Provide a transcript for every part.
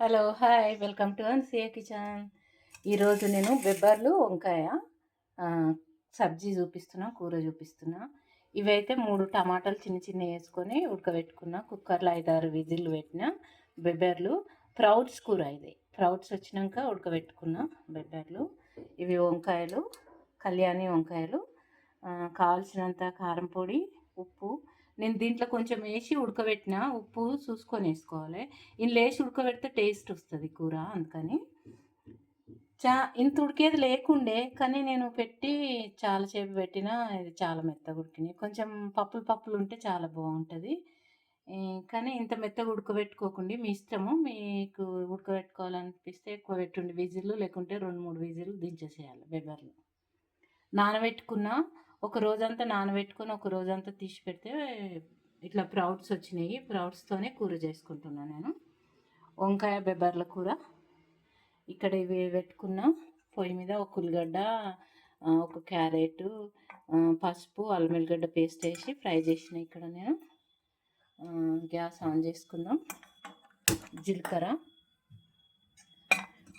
Hello hi welcome to అన్సియా kitchen. ఈరోజు నేను బెబ్బర్లు వంకాయ సబ్జీ చూపిస్తున్నా, కూర చూపిస్తున్నా. ఇవైతే 3 టమాటాలు చిన్న చిన్న వేసుకొని ఉడకబెట్టుకున్నా. కుక్కర్లో 5-6 విజిల్లు పెట్టిన బెబ్బర్లు. ప్రౌట్స్ కూర ఇది. ప్రౌట్స్ వచ్చినాక ఉడకబెట్టుకున్న బెబ్బర్లు. ఇవి వంకాయలు, కళ్యాణి వంకాయలు. కావాల్సినంత కారం పొడి, ఉప్పు. నేను దీంట్లో కొంచెం వేసి ఉడకబెట్టిన, ఉప్పు చూసుకొని వేసుకోవాలి. ఇందులో వేసి ఉడకబెడితే టేస్ట్ వస్తుంది కూర, అందుకని ఇంత ఉడికేది లేకుండే, కానీ నేను పెట్టి చాలాసేపు పెట్టినా ఇది చాలా మెత్తగా ఉడికినాయి. కొంచెం పప్పులు ఉంటే చాలా బాగుంటుంది. కానీ ఇంత మెత్తగా ఉడకబెట్టుకోకండి, మీ ఇష్టము. మీకు ఉడకబెట్టుకోవాలనిపిస్తే ఎక్కువ పెట్టుండి విజిల్లు, లేకుంటే 2-3 విజిల్లు దించేసేయాలి. బెబ్బర్లు నానబెట్టుకున్న, ఒక రోజంతా నానబెట్టుకొని ఒక రోజంతా తీసి పెడితే ఇట్లా ప్రౌట్స్ వచ్చినాయి. ప్రౌట్స్తోనే కూర చేసుకుంటున్నాను నేను. వంకాయ బెబ్బర్ల కూర. ఇక్కడ ఇవి పెట్టుకున్న పొయ్యి మీద ఒక ఉల్లిగడ్డ, ఒక క్యారెట్, పసుపు, అల్లం వెల్లిగడ్డ పేస్ట్ వేసి ఫ్రై చేసిన. ఇక్కడ నేను గ్యాస్ ఆన్ చేసుకుందాం. జీలకర్ర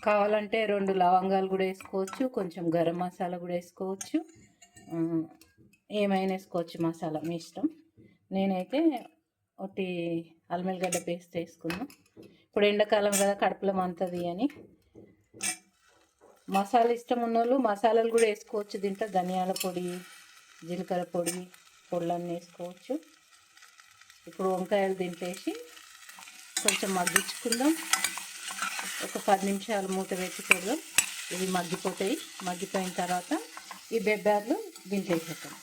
కావాలంటే 2 లవంగాలు కూడా వేసుకోవచ్చు, కొంచెం గరం మసాలా కూడా వేసుకోవచ్చు, ఏమైనా వేసుకోవచ్చు మసాలా మీ ఇష్టం. నేనైతే ఒకటి అల్లం వెల్లిగడ్డ పేస్ట్ వేసుకున్నా. ఇప్పుడు ఎండాకాలం కదా, కడుపులో మంతది అని. మసాలా ఇష్టం ఉన్నోళ్ళు మసాలాలు కూడా వేసుకోవచ్చు. దీంట్లో ధనియాల పొడి, జీలకర్ర పొడి, పొళ్ళన్నీ వేసుకోవచ్చు. ఇప్పుడు వంకాయలు దీంట్లో వేసి కొంచెం మగ్గించుకుందాం. ఒక 10 నిమిషాలు మూత పెట్టి పెడదాం. ఇవి మగ్గిపోతాయి. మగ్గిపోయిన తర్వాత ఈ బెబ్బర్లు దీంట్లో వేసేద్దాం.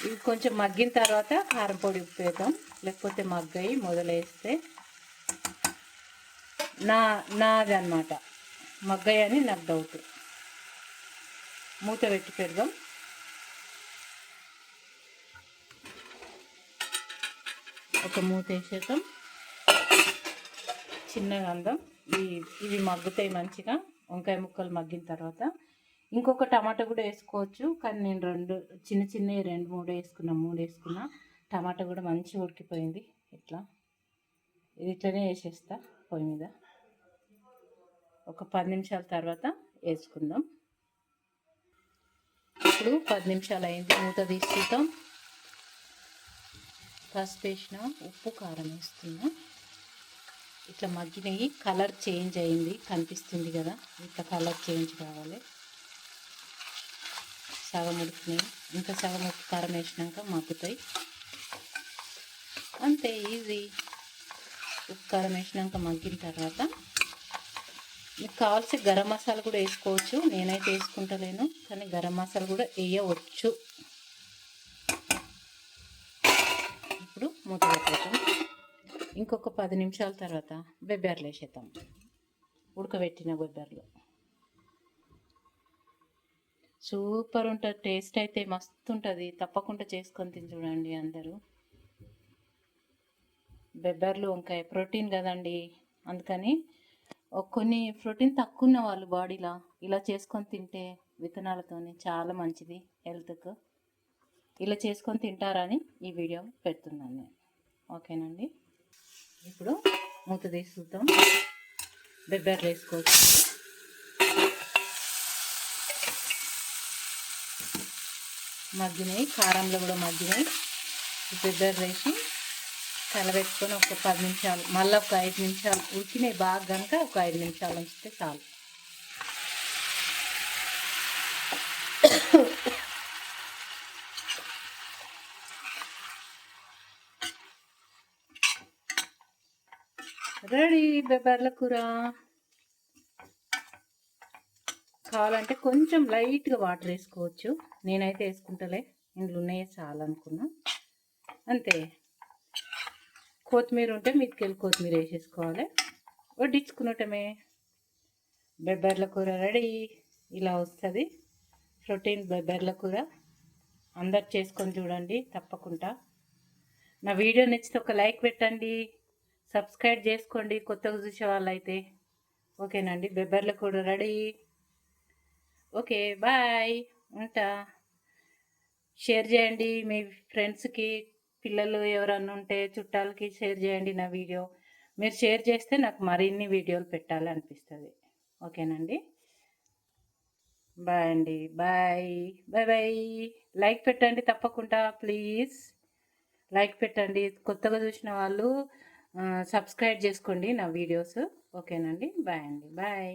ఇవి కొంచెం మగ్గిన తర్వాత కారం పొడి, ఉప్పు వేద్దాం, లేకపోతే మగ్గాయి మొదలేస్తే నాదనమాట. మగ్గాయి అని నాకు డౌట్. మూత పెట్టి పెడదాం. ఒక మూత వేసేద్దాం, చిన్నగా అందాం. ఇవి మగ్గుతాయి మంచిగా. వంకాయ ముక్కలు మగ్గిన తర్వాత ఇంకొక టమాటా కూడా వేసుకోవచ్చు, కానీ నేను 2 చిన్నవి 2-3 వేసుకున్నా. 3 వేసుకున్నా. టమాటా కూడా మంచిగా ఉడికిపోయింది. ఇట్లా ఇది ఇట్లనే వేసేస్తా పొయ్యి మీద. ఒక 10 నిమిషాల తర్వాత వేసుకుందాం. ఇప్పుడు 10 నిమిషాలు అయింది. మూత తీసుకుంటాం. పసుపు వేసిన, ఉప్పు, కారం వేస్తున్నా. ఇట్లా మగ్గినవి. కలర్ చేంజ్ అయింది, కనిపిస్తుంది కదా, ఇట్లా కలర్ చేంజ్ కావాలి. సగం ఉడికినాయి, ఇంకా సగం ఉప్పు కారం వేసినాక మగ్గుతాయి. అంతే, ఈజీ. ఉప్పు కారం వేసినాక మగ్గిన తర్వాత మీకు కావాల్సి గరం మసాలా కూడా వేసుకోవచ్చు. నేనైతే వేసుకుంటలేను, కానీ గరం మసాలా కూడా వేయవచ్చు. ఇప్పుడు మూత పెట్టేద్దాం. ఇంకొక 10 నిమిషాల తర్వాత బెబ్బర్లు వేసేద్దాం. ఉడకబెట్టిన బెబ్బర్లు సూపర్ ఉంటుంది. టేస్ట్ అయితే మస్తు ఉంటుంది. తప్పకుండా చేసుకొని తిని చూడండి అందరూ. బెబ్బర్లు వంకాయ ప్రోటీన్ కదండి, అందుకని కొన్ని ప్రోటీన్ తక్కువ ఉన్న వాళ్ళు బాడీలో ఇలా చేసుకొని తింటే విత్తనాలతోని చాలా మంచిది హెల్త్కు. ఇలా చేసుకొని తింటారని ఈ వీడియో పెడుతున్నాను నేను. ఓకేనండి. ఇప్పుడు మూత తీసి చూద్దాం. బెబ్బర్లు వేసుకోవచ్చు. మగ్గినాయి, కారంలో కూడా మగ్గినాయి. బెబ్బర్లు వేసి కలబెట్టుకొని ఒక 10 నిమిషాలు, మళ్ళీ ఒక 5 నిమిషాలు ఉడికినాయి బాగా కనుక ఒక 5 నిమిషాలు ఉంచితే చాలు. రెడీ బెబ్బర్ల కూర. కావాలంటే కొంచెం లైట్గా వాటర్ వేసుకోవచ్చు. నేనైతే వేసుకుంటలే, ఇందులో ఉన్నాయే చాలా అనుకున్నా. అంతే. కొత్తిమీర ఉంటే మీదకెళ్ళి కొత్తిమీర వేసేసుకోవాలి. వడ్డించుకున్నటమే. బెబ్బర్ల కూర రెడీ. ఇలా వస్తుంది ప్రోటీన్ బెబ్బర్ల కూర. అందరు చేసుకొని చూడండి తప్పకుండా. నా వీడియో నచ్చితే ఒక లైక్ పెట్టండి, సబ్స్క్రైబ్ చేసుకోండి కొత్తగా చూసే వాళ్ళైతే. ఓకేనండి. బెబ్బర్ల కూర రెడీ. ఓకే, బాయ్, ఉంటా. షేర్ చేయండి మీ ఫ్రెండ్స్కి, పిల్లలు ఎవరన్నా ఉంటే చుట్టాలకి షేర్ చేయండి నా వీడియో. మీరు షేర్ చేస్తే నాకు మరిన్ని వీడియోలు పెట్టాలనిపిస్తుంది. ఓకేనండి. బాయ్ అండి. బాయ్. Bye bye. లైక్ పెట్టండి తప్పకుండా ప్లీజ్. లైక్ పెట్టండి. కొత్తగా చూసిన వాళ్ళు సబ్స్క్రైబ్ చేసుకోండి నా వీడియోస్. ఓకేనండి. బాయ్ అండి. బాయ్.